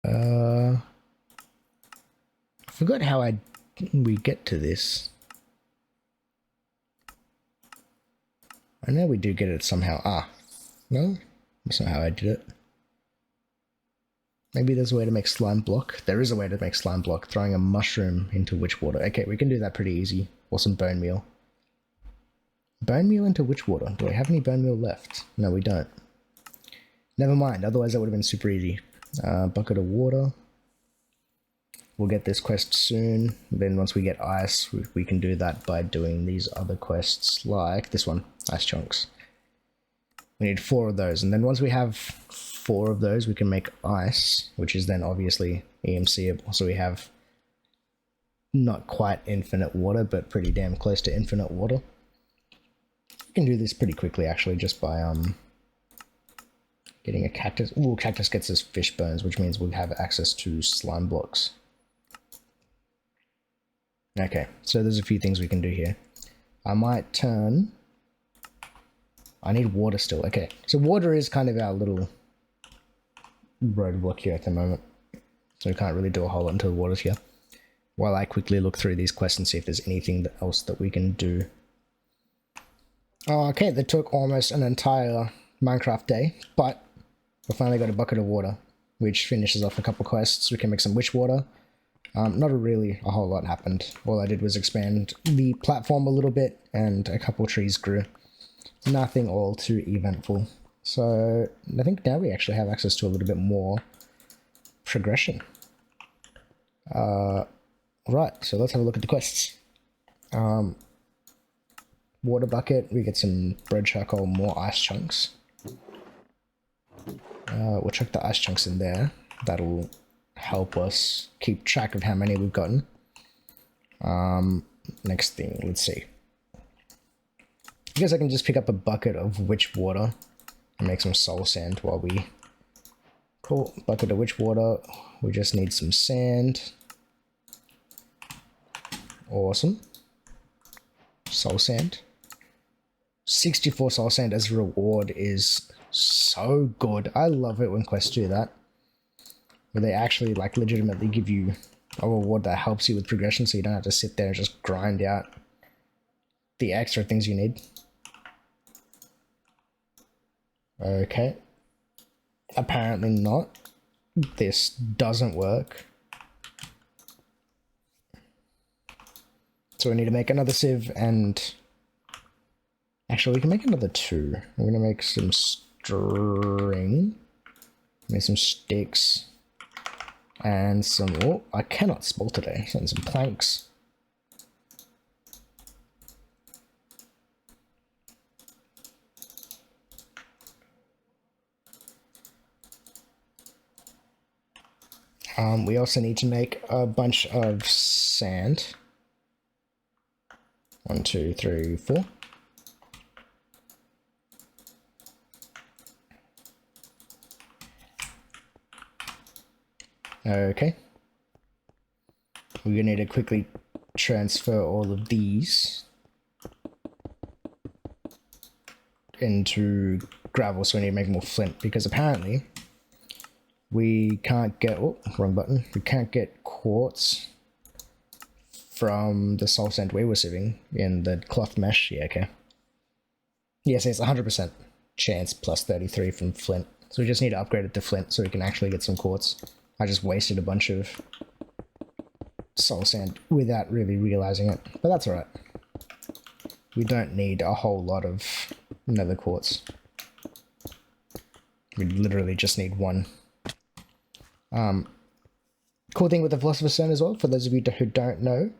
I forgot how we get to this. I know we do get it somehow. Ah, no, that's not how I did it. Maybe there's a way to make slime block. There is a way to make slime block, throwing a mushroom into witch water. Okay, we can do that pretty easy. Or some bone meal. Bone meal into witch water. Do I have any bone meal left? No, we don't. Never mind, otherwise that would have been super easy. Bucket of water. We'll get this quest soon. Then once we get ice, we can do that by doing these other quests, like this one, ice chunks. We need 4 of those, and then once we have 4 of those, we can make ice, which is then obviously EMCable. So we have not quite infinite water, but pretty damn close to infinite water. We can do this pretty quickly, actually, just by getting a cactus. Ooh, cactus gets us fish bones, which means we'll have access to slime blocks. Okay, so there's a few things we can do here. I might turn... I need water still. Okay, so water is kind of our little roadblock here at the moment. So we can't really do a whole lot until the water's here. While I quickly look through these quests and see if there's anything else that we can do. Okay, that took almost an entire Minecraft day, but we finally got a bucket of water, which finishes off a couple quests. We can make some witch water. Not really a whole lot happened. All I did was expand the platform a little bit, and a couple trees grew. Nothing all too eventful. So I think now we actually have access to a little bit more progression. Right, so let's have a look at the quests. Water bucket, we get some bread charcoal, more ice chunks. We'll chuck the ice chunks in there. That'll help us keep track of how many we've gotten. Next thing, let's see. I guess I can just pick up a bucket of witch water and make some soul sand while we... Cool, bucket of witch water. We just need some sand. Awesome. Soul sand. 64 soul sand as a reward is so good. I love it when quests do that. Where they actually like legitimately give you a reward that helps you with progression, so you don't have to sit there and just grind out the extra things you need. Okay. Apparently not. This doesn't work. So we need to make another sieve, and actually we can make another 2. We're gonna make some string, make some sticks, and some, oh, I cannot spell today, and some planks. We also need to make a bunch of sand. 1, 2, 3, 4. Okay. We're gonna need to quickly transfer all of these into gravel, so we need to make more flint, because apparently we can't get, oh, wrong button. We can't get quartz from the soul sand we were sieving in the cloth mesh. Yeah, okay. Yes, it's 100% chance plus 33 from flint. So we just need to upgrade it to flint so we can actually get some quartz. I just wasted a bunch of soul sand without really realizing it, but that's alright. We don't need a whole lot of nether quartz. We literally just need 1. Cool thing with the Philosopher's Stone as well, for those of you who don't know,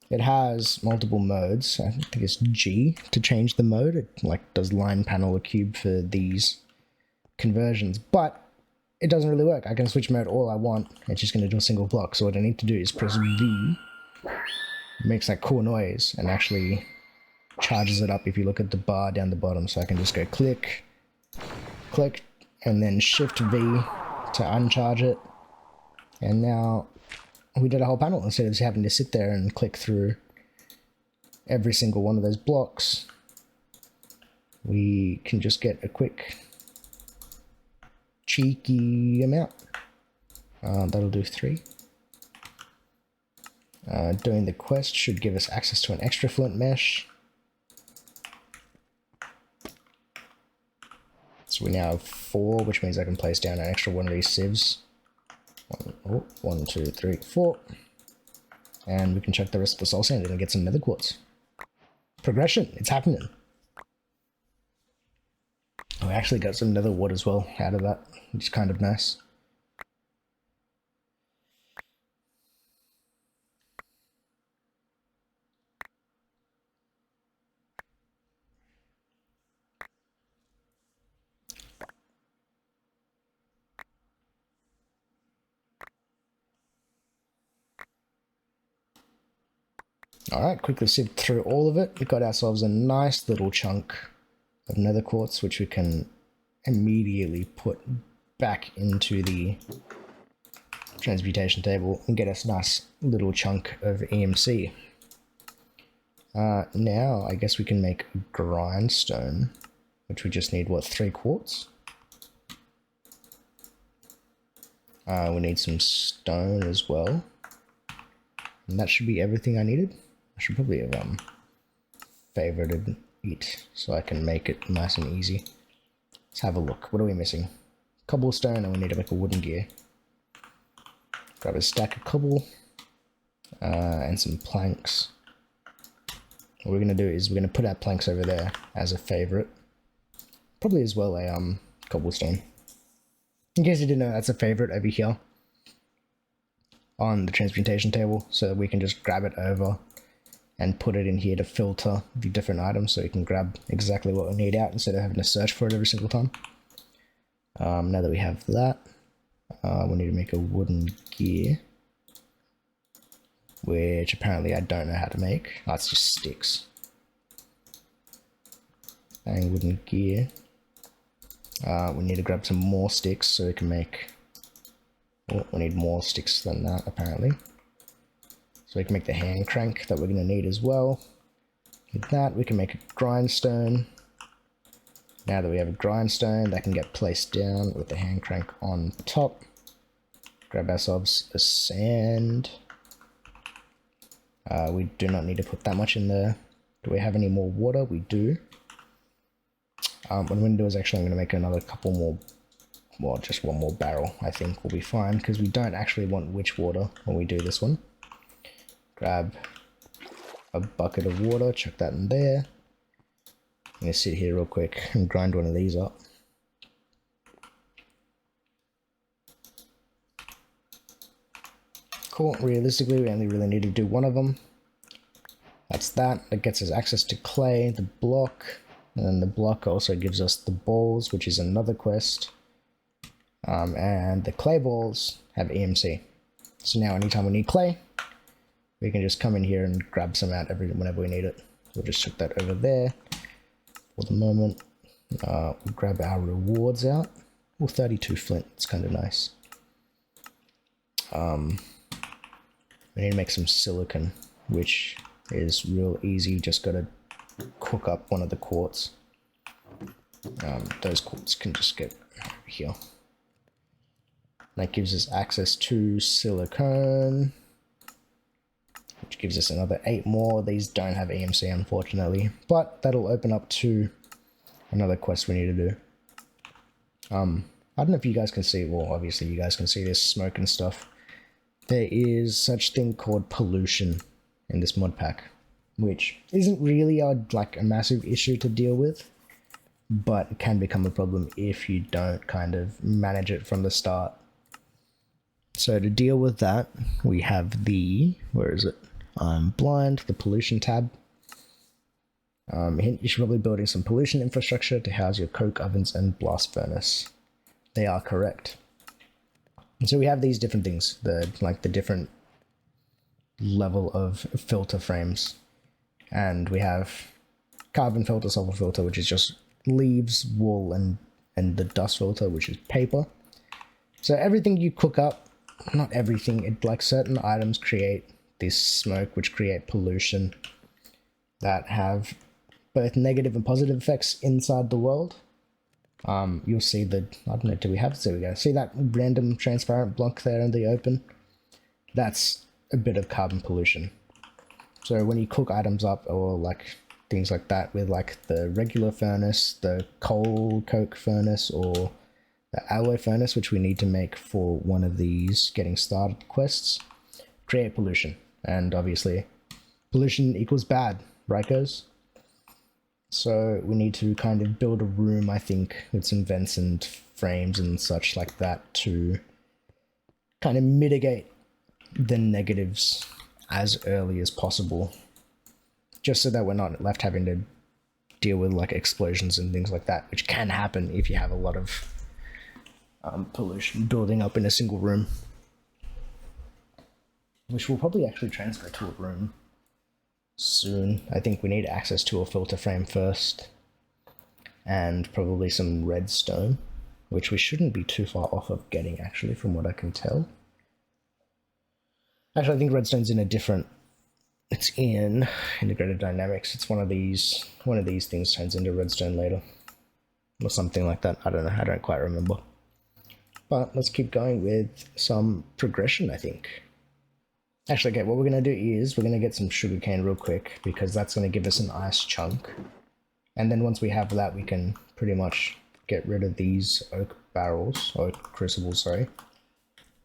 it has multiple modes. I think it's G to change the mode. It like does line, panel, or cube for these conversions, but it doesn't really work. I can switch mode all I want. It's just going to do a single block. So what I need to do is press V. It makes that cool noise and actually charges it up if you look at the bar down the bottom. So I can just go click, click, and then Shift V to uncharge it. And now we did a whole panel instead of just having to sit there and click through every single one of those blocks. We can just get a quick cheeky amount. That'll do 3. Doing the quest should give us access to an extra flint mesh. So we now have 4, which means I can place down an extra one of these sieves. 1, 2, 3, 4. And we can chuck the rest of the soul sand in and get some nether quartz. Progression, it's happening. Oh, I actually got some nether wart as well out of that, which is kind of nice. Alright, quickly sieved through all of it. We got ourselves a nice little chunk of nether quartz, which we can immediately put back into the transmutation table and get us a nice little chunk of EMC. Now, I guess we can make a grindstone, which we just need, what, 3 quartz? We need some stone as well. And that should be everything I needed. I should probably have favorited it so I can make it nice and easy. Let's have a look. What are we missing? Cobblestone, and we need to make a wooden gear. Grab a stack of cobble and some planks. What we're going to do is we're going to put our planks over there as a favorite. Probably as well a cobblestone. In case you didn't know, that's a favorite over here on the transmutation table, so that we can just grab it over and put it in here to filter the different items, so we can grab exactly what we need out instead of having to search for it every single time. Now that we have that, we need to make a wooden gear, which apparently I don't know how to make. Oh, it's just sticks. And wooden gear. We need to grab some more sticks so we can make... Oh, we need more sticks than that, apparently. So we can make the hand crank that we're going to need as well. With that, we can make a grindstone. Now that we have a grindstone, that can get placed down with the hand crank on top. Grab ourselves a sand. We do not need to put that much in there. Do we have any more water? We do. What I'm going to do is actually I'm going to make another couple more, well, just one more barrel, I think will be fine, because we don't actually want witch water when we do this one. Grab a bucket of water, chuck that in there. I'm going to sit here real quick and grind one of these up. Cool, realistically we only really need to do one of them. That's that. That gets us access to clay, the block, and then the block also gives us the balls, which is another quest. And the clay balls have EMC. So now anytime we need clay, we can just come in here and grab some out whenever we need it. We'll just chuck that over there for the moment. We'll grab our rewards out. Oh, 32 flint. It's kind of nice. We need to make some silicon, which is real easy. Just got to cook up one of the quartz. Those quartz can just get over here. That gives us access to silicone, which gives us another 8 more. These don't have EMC, unfortunately, but that'll open up to another quest we need to do. I don't know if you guys can see, well, obviously you guys can see this smoke and stuff. There is such thing called pollution in this mod pack, which isn't really a massive issue to deal with, but it can become a problem if you don't kind of manage it from the start. So to deal with that, we have the, where is it? I'm blind, the pollution tab. You should probably be building some pollution infrastructure to house your coke ovens and blast furnace. They are correct. And so we have these different things, the different level of filter frames. And we have carbon filter, sulfur filter, which is just leaves, wool, and the dust filter, which is paper. So everything you cook up, not everything, certain items create this smoke, which create pollution that have both negative and positive effects inside the world. you'll see the, I don't know, do we have, there we go. See that random transparent block there in the open? That's a bit of carbon pollution. So when you cook items up or like things like that with like the regular furnace, the coal coke furnace, or the alloy furnace, which we need to make for one of these getting started quests, create pollution. And obviously pollution equals bad, right guys? So we need to kind of build a room, I think, with some vents and frames and such like that to kind of mitigate the negatives as early as possible, just so that we're not left having to deal with like explosions and things like that, which can happen if you have a lot of pollution building up in a single room, which will probably actually transfer to a room soon. I think we need access to a filter frame first, and probably some redstone, which we shouldn't be too far off of getting, actually, from what I can tell. Actually, I think redstone's in a different, it's in integrated dynamics. It's one of these things turns into redstone later, or something like that. I don't know, I don't quite remember. But let's keep going with some progression, I think. Actually, okay, what we're going to do is we're going to get some sugarcane real quick, because that's going to give us an ice chunk. And then once we have that, we can pretty much get rid of these oak barrels, or crucibles, sorry.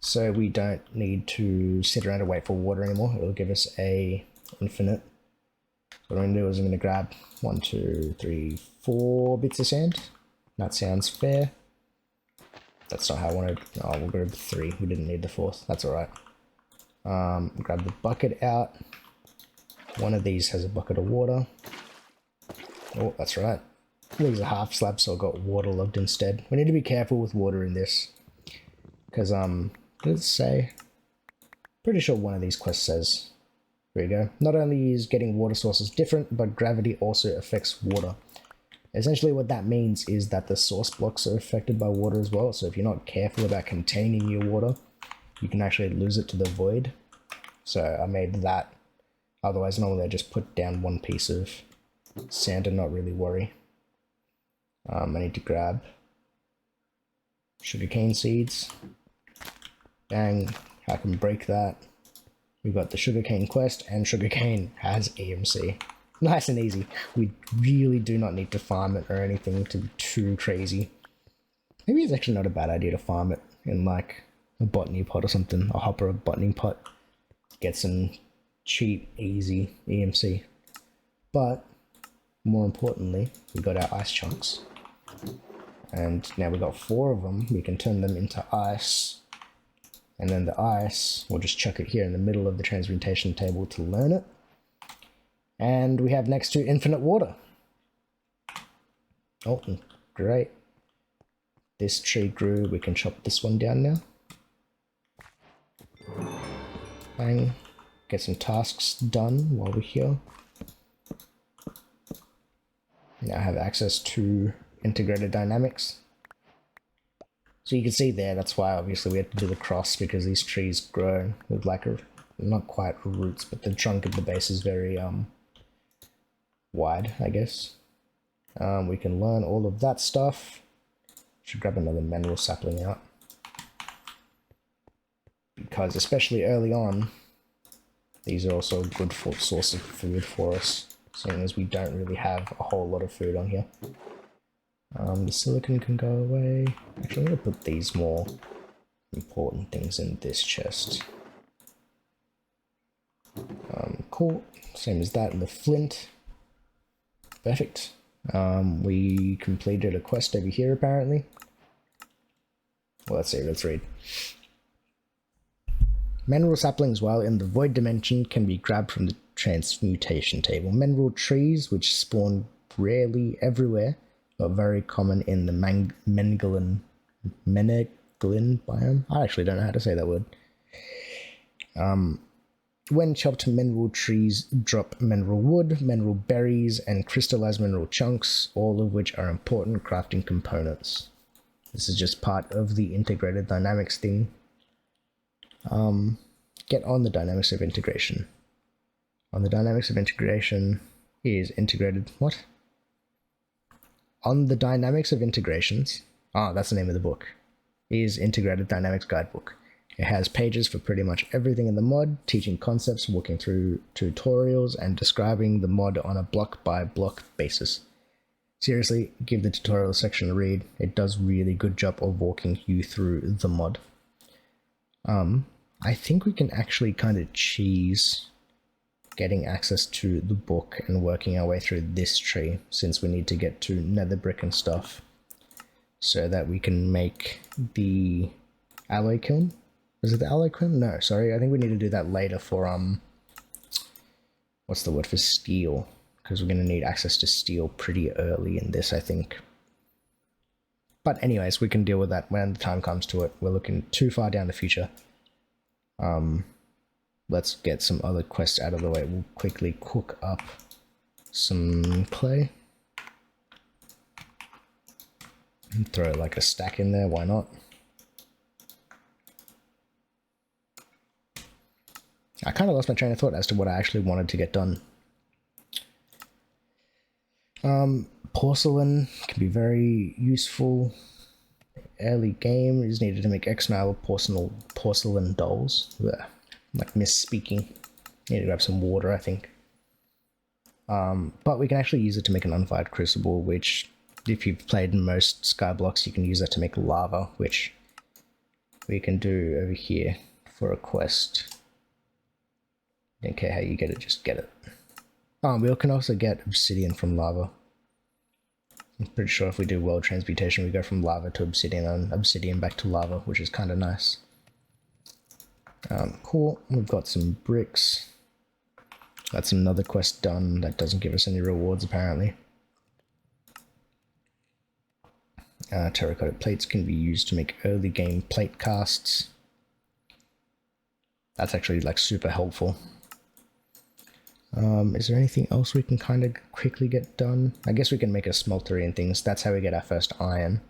So we don't need to sit around and wait for water anymore. It'll give us a infinite. So what I'm going to do is I'm going to grab 1, 2, 3, 4 bits of sand. That sounds fair. That's not how I wanted. Oh, we'll grab 3. We didn't need the 4th. That's alright. Grab the bucket out. One of these has a bucket of water. Oh, that's right. These are half slabs, so I got waterlogged instead. We need to be careful with water in this, because what does it say? Pretty sure one of these quests says. There you go. Not only is getting water sources different, but gravity also affects water. Essentially what that means is that the source blocks are affected by water as well, so if you're not careful about containing your water, you can actually lose it to the void. So I made that. Otherwise, normally I just put down one piece of sand and not really worry. I need to grab sugarcane seeds. Bang, I can break that. We've got the sugarcane quest, and sugarcane has EMC. Nice and easy. We really do not need to farm it or anything to be too crazy. Maybe it's actually not a bad idea to farm it in like a botany pot or something, a hopper of botany pot. Get some cheap, easy EMC. But more importantly, we got our ice chunks. And now we've got 4 of them. We can turn them into ice. And then the ice, we'll just chuck it here in the middle of the transmutation table to learn it. And we have next to infinite water. Oh, great. This tree grew. We can chop this one down now. Bang. Get some tasks done while we're here. Now I have access to integrated dynamics. So you can see there, that's why obviously we have to do the cross, because these trees grow with like a, not quite roots, but the trunk at the base is very wide, I guess. We can learn all of that stuff. Should grab another mineral sapling out, because especially early on, these are also a good source of food for us, seeing as we don't really have a whole lot of food on here. The silicon can go away. Actually, I'm going to put these more important things in this chest. Cool. Same as that in the flint. Perfect. We completed a quest over here, apparently. Well, let's see, let's read. Mineral saplings, while in the void dimension, can be grabbed from the transmutation table. Mineral trees, which spawn rarely everywhere, are very common in the Meneglin biome. I actually don't know how to say that word. When chopped, mineral trees drop mineral wood, mineral berries, and crystallized mineral chunks, all of which are important crafting components. This is just part of the integrated dynamics thing. Get on the dynamics of integration. On the dynamics of integration is integrated, what? on the dynamics of integrations, that's the name of the book, is Integrated Dynamics Guidebook. It has pages for pretty much everything in the mod, teaching concepts, walking through tutorials, and describing the mod on a block-by-block basis. Seriously, give the tutorial section a read. It does really good job of walking you through the mod. I think we can actually kind of cheese getting access to the book and working our way through this tree, since we need to get to nether brick and stuff, so that we can make the alloy kiln. Is it the alloy kiln? No, sorry, I think we need to do that later for, what's the word for steel? Because we're going to need access to steel pretty early in this, I think. But anyways, we can deal with that when the time comes to it. We're looking too far down the future. Let's get some other quests out of the way. We'll quickly cook up some clay. And throw like a stack in there, why not? I kind of lost my train of thought as to what I actually wanted to get done. Porcelain can be very useful. Early game is needed to make X amount of porcelain dolls. Blech. Like misspeaking. Need to grab some water, I think. But we can actually use it to make an unfired crucible, which, if you've played most Skyblocks, you can use that to make lava, which we can do over here for a quest. Don't care how you get it, just get it. We can also get obsidian from lava. I'm pretty sure if we do world transmutation, we go from lava to obsidian and obsidian back to lava, which is kind of nice. Cool, we've got some bricks. That's another quest done. That doesn't give us any rewards, apparently. Terracotta plates can be used to make early game plate casts. That's actually like super helpful. Is there anything else we can kind of quickly get done? I guess we can make a smeltery and things. That's how we get our first iron.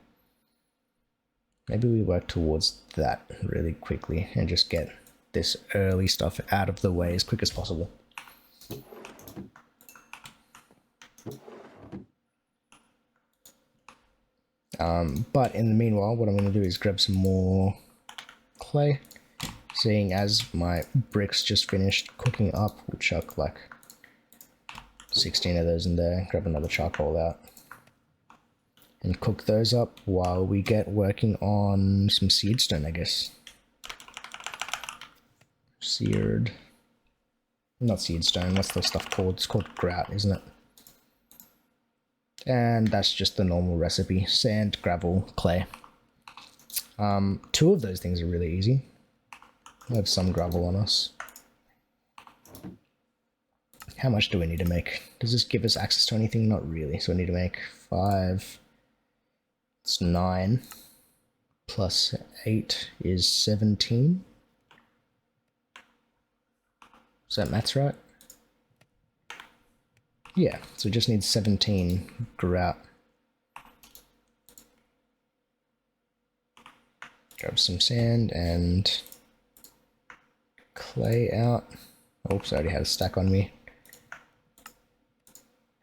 Maybe we work towards that really quickly and just get this early stuff out of the way as quick as possible. But in the meanwhile, what I'm going to do is grab some more clay. Seeing as my bricks just finished cooking up, we'll chuck like 16 of those in there, grab another charcoal out, and cook those up while we get working on some seed stone, I guess. Seared. Not seed stone, what's the stuff called? It's called grout, isn't it? And that's just the normal recipe. Sand, gravel, clay. 2 of those things are really easy. We have some gravel on us. How much do we need to make? Does this give us access to anything? Not really. So we need to make 5. It's 9. Plus 8 is 17. Is that maths right? Yeah, so we just need 17 grout. Grab some sand and clay out. Oops, I already had a stack on me.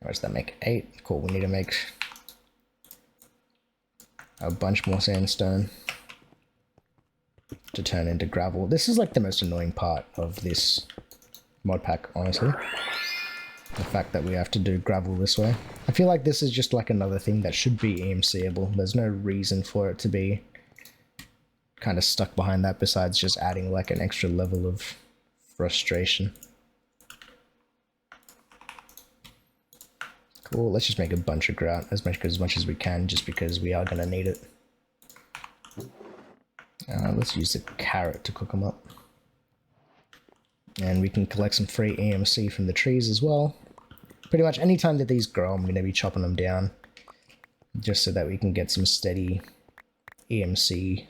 How much does that make? 8. Cool, we need to make a bunch more sandstone to turn into gravel. This is like the most annoying part of this mod pack, honestly. The fact that we have to do gravel this way. I feel like this is just like another thing that should be EMCable. There's no reason for it to be kind of stuck behind that besides just adding like an extra level of frustration. Cool, let's just make a bunch of grout, as much as we can, just because we are going to need it. Let's use the carrot to cook them up. And we can collect some free EMC from the trees as well. Pretty much any time that these grow, I'm going to be chopping them down, just so that we can get some steady EMC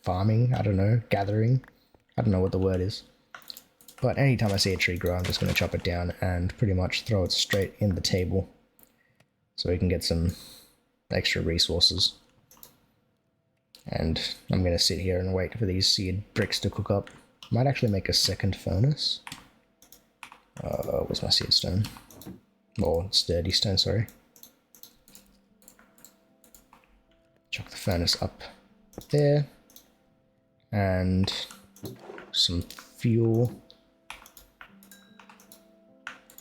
farming, I don't know, gathering. I don't know what the word is. But anytime I see a tree grow, I'm just going to chop it down and pretty much throw it straight in the table, so we can get some extra resources. And I'm going to sit here and wait for these seed bricks to cook up. Might actually make a second furnace. Where's my seed stone? Or sturdy stone, sorry. Chuck the furnace up there. And some fuel.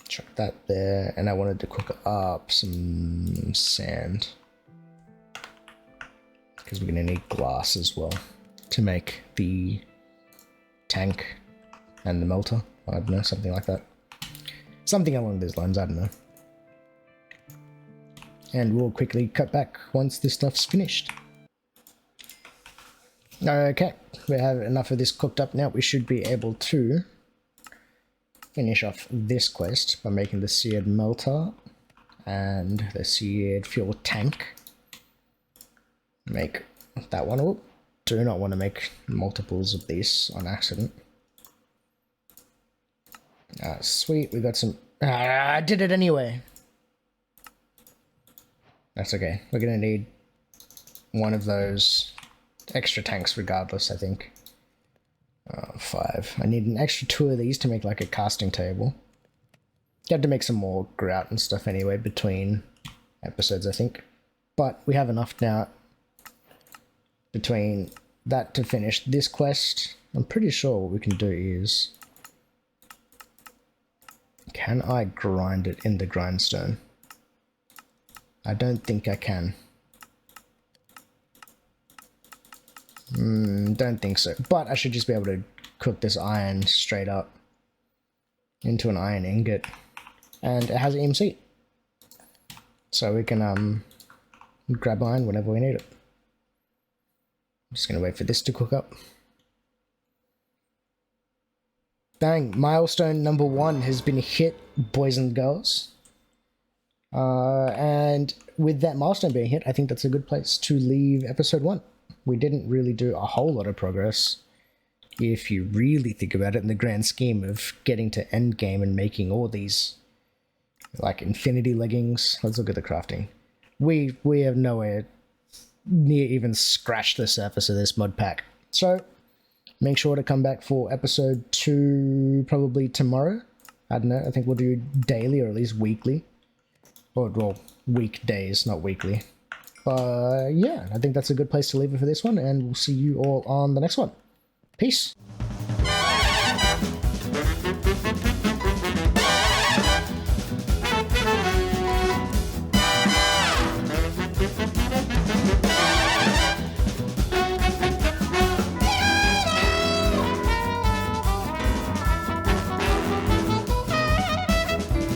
Chuck that there. And I wanted to cook up some sand, because we're going to need glass as well to make the tank and the melter. I don't know, something like that. Something along those lines, I don't know. And we'll quickly cut back once this stuff's finished. Okay, we have enough of this cooked up now. We should be able to finish off this quest by making the seared melter and the seared fuel tank. Make that one. Oh, do not want to make multiples of these on accident. Sweet, we got some... I did it anyway. That's okay. We're going to need one of those extra tanks regardless, I think. 5. I need an extra 2 of these to make like a casting table. You have to make some more grout and stuff anyway between episodes, I think. But we have enough now between that to finish this quest. I'm pretty sure what we can do is... Can I grind it in the grindstone? I don't think I can. Don't think so. But I should just be able to cook this iron straight up into an iron ingot. And it has EMC. So we can grab iron whenever we need it. I'm just going to wait for this to cook up. Bang, milestone number 1 has been hit, boys and girls. And with that milestone being hit, I think that's a good place to leave episode 1. We didn't really do a whole lot of progress, if you really think about it, in the grand scheme of getting to endgame and making all these, like, infinity leggings. Let's look at the crafting. We have nowhere near even scratched the surface of this mod pack. So... make sure to come back for episode 2 probably tomorrow. I don't know, I think we'll do daily or at least weekly. Or, well, weekdays, not weekly. But yeah, I think that's a good place to leave it for this one, and we'll see you all on the next one. Peace!